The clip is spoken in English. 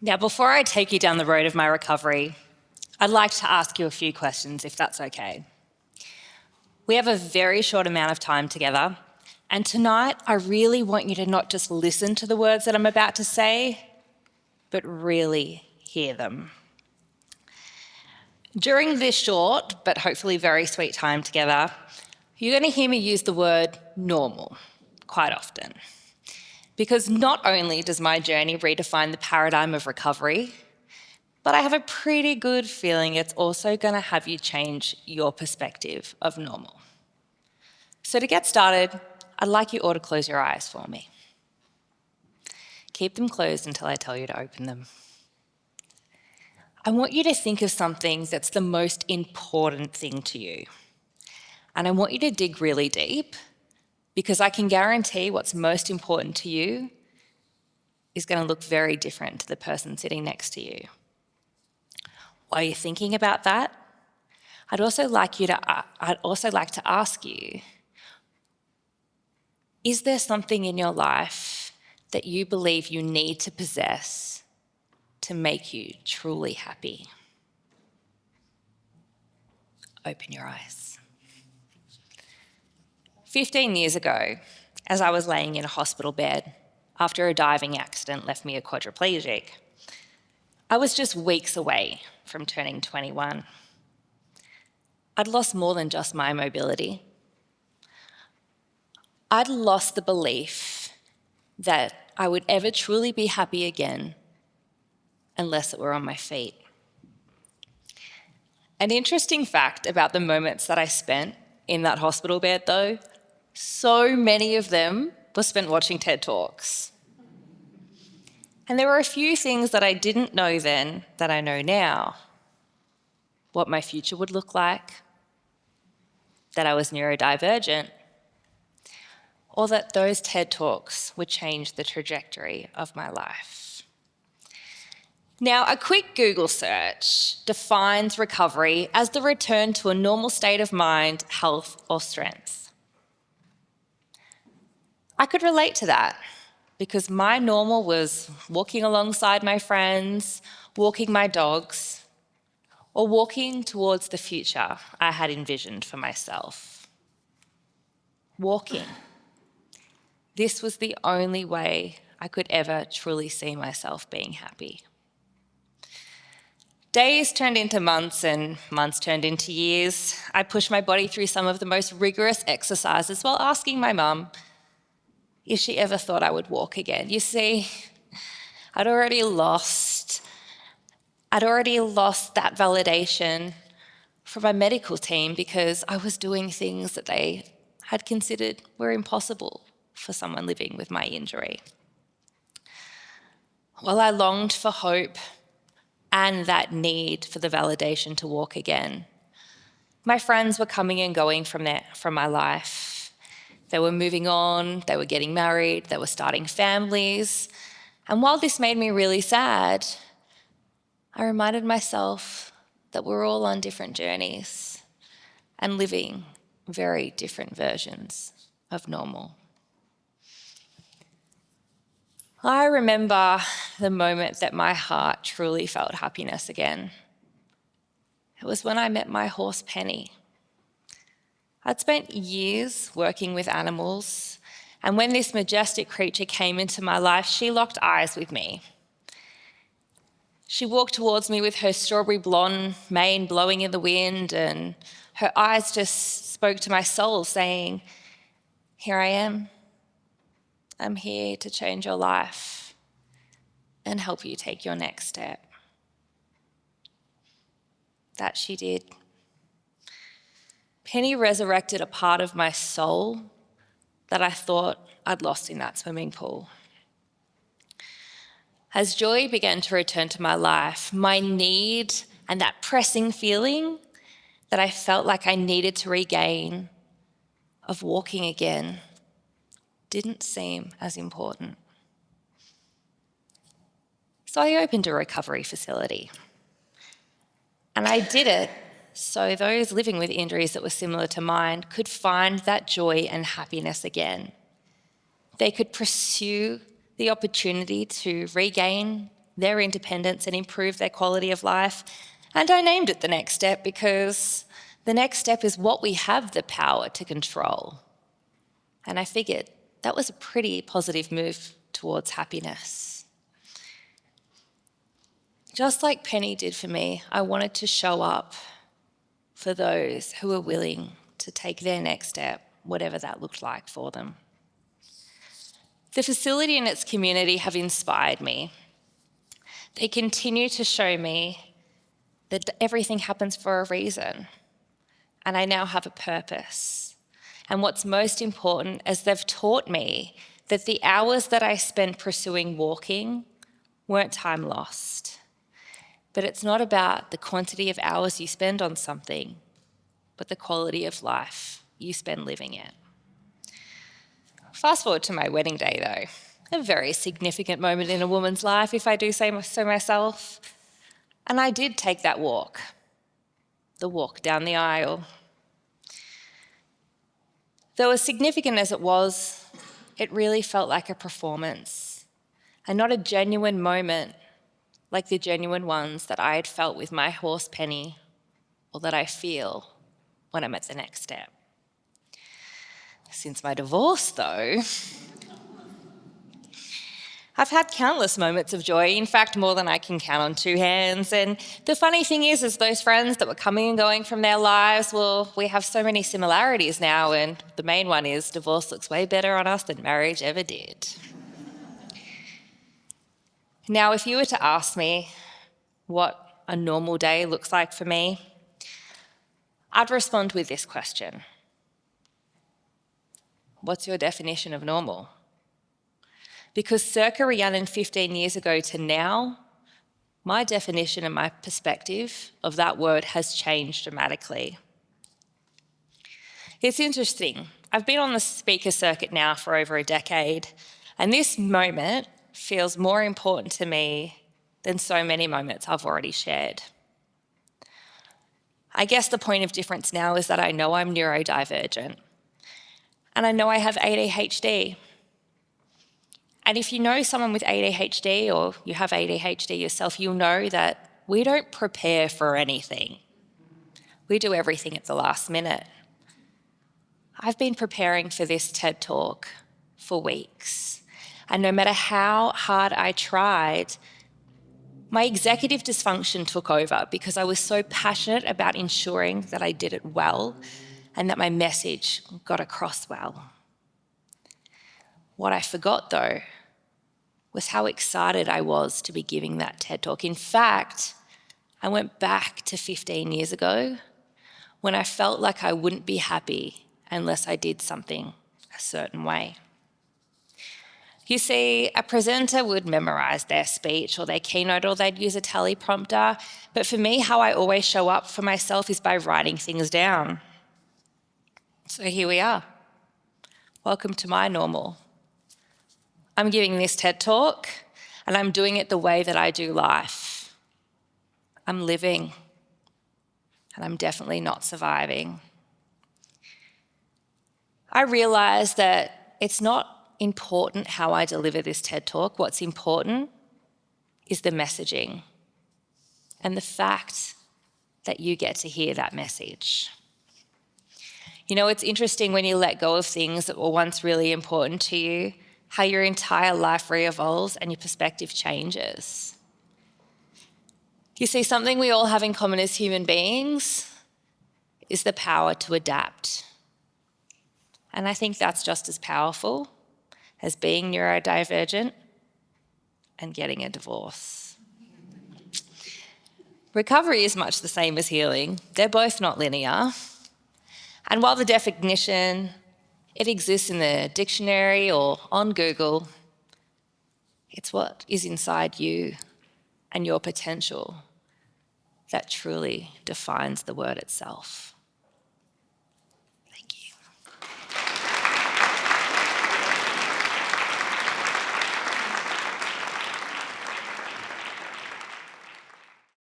Now, before I take you down the road of my recovery, I'd like to ask you a few questions, if that's okay. We have a very short amount of time together, and tonight I really want you to not just listen to the words that I'm about to say, but really hear them. During this short, but hopefully very sweet time together, you're going to hear me use the word normal quite often. Because not only does my journey redefine the paradigm of recovery, but I have a pretty good feeling it's also going to have you change your perspective of normal. So to get started, I'd like you all to close your eyes for me. Keep them closed until I tell you to open them. I want you to think of something that's the most important thing to you. And I want you to dig really deep, because I can guarantee what's most important to you is going to look very different to the person sitting next to you. While you're thinking about that, I'd also like to ask you, is there something in your life that you believe you need to possess to make you truly happy? Open your eyes. 15 years ago, as I was laying in a hospital bed after a diving accident left me a quadriplegic, I was just weeks away from turning 21. I'd lost more than just my mobility. I'd lost the belief that I would ever truly be happy again unless it were on my feet. An interesting fact about the moments that I spent in that hospital bed, though, so many of them were spent watching TED Talks. And there were a few things that I didn't know then that I know now. What my future would look like, that I was neurodivergent, or that those TED Talks would change the trajectory of my life. Now, a quick Google search defines recovery as the return to a normal state of mind, health, or strength. I could relate to that because my normal was walking alongside my friends, walking my dogs, or walking towards the future I had envisioned for myself. Walking. This was the only way I could ever truly see myself being happy. Days turned into months and months turned into years. I pushed my body through some of the most rigorous exercises while asking my mum if she ever thought I would walk again. You see, I'd already lost that validation from my medical team because I was doing things that they had considered were impossible for someone living with my injury. While I longed for hope and that need for the validation to walk again, my friends were coming and going from my life. They were moving on, they were getting married, they were starting families. And while this made me really sad, I reminded myself that we're all on different journeys and living very different versions of normal. I remember the moment that my heart truly felt happiness again. It was when I met my horse Penny. I'd spent years working with animals, and when this majestic creature came into my life, she locked eyes with me. She walked towards me with her strawberry blonde mane blowing in the wind, and her eyes just spoke to my soul, saying, "Here I am. I'm here to change your life and help you take your next step." That she did. Penny resurrected a part of my soul that I thought I'd lost in that swimming pool. As joy began to return to my life, my need and that pressing feeling that I felt like I needed to regain of walking again didn't seem as important. So I opened a recovery facility. And I did it so those living with injuries that were similar to mine could find that joy and happiness again. They could pursue the opportunity to regain their independence and improve their quality of life. And I named it the next step because the next step is what we have the power to control. And I figured that was a pretty positive move towards happiness. Just like Penny did for me, I wanted to show up for those who were willing to take their next step, whatever that looked like for them. The facility and its community have inspired me. They continue to show me that everything happens for a reason, and I now have a purpose. And what's most important is they've taught me that the hours that I spent pursuing walking weren't time lost. But it's not about the quantity of hours you spend on something, but the quality of life you spend living it. Fast forward to my wedding day, though. A very significant moment in a woman's life, if I do say so myself. And I did take that walk, the walk down the aisle. Though as significant as it was, it really felt like a performance, and not a genuine moment like the genuine ones that I had felt with my horse Penny, or that I feel when I'm at the next step. Since my divorce, though, I've had countless moments of joy, in fact, more than I can count on two hands. And the funny thing is those friends that were coming and going from their lives, well, we have so many similarities now, and the main one is divorce looks way better on us than marriage ever did. Now, if you were to ask me what a normal day looks like for me, I'd respond with this question. What's your definition of normal? Because circa Rhiannon 15 years ago to now, my definition and my perspective of that word has changed dramatically. It's interesting. I've been on the speaker circuit now for over a decade, and this moment feels more important to me than so many moments I've already shared. I guess the point of difference now is that I know I'm neurodivergent, and I know I have ADHD. And if you know someone with ADHD or you have ADHD yourself, you'll know that we don't prepare for anything. We do everything at the last minute. I've been preparing for this TED Talk for weeks, and no matter how hard I tried, my executive dysfunction took over because I was so passionate about ensuring that I did it well and that my message got across well. What I forgot, though, was how excited I was to be giving that TED Talk. In fact, I went back to 15 years ago when I felt like I wouldn't be happy unless I did something a certain way. You see, a presenter would memorize their speech or their keynote, or they'd use a teleprompter. But for me, how I always show up for myself is by writing things down. So here we are. Welcome to my normal. I'm giving this TED Talk, and I'm doing it the way that I do life. I'm living, and I'm definitely not surviving. I realize that it's not important how I deliver this TED Talk. What's important is the messaging and the fact that you get to hear that message. You know, it's interesting when you let go of things that were once really important to you, how your entire life re-evolves and your perspective changes. You see, something we all have in common as human beings is the power to adapt. And I think that's just as powerful as being neurodivergent and getting a divorce. Recovery is much the same as healing. They're both not linear. And while the definition, it exists in the dictionary or on Google, it's what is inside you and your potential that truly defines the word itself.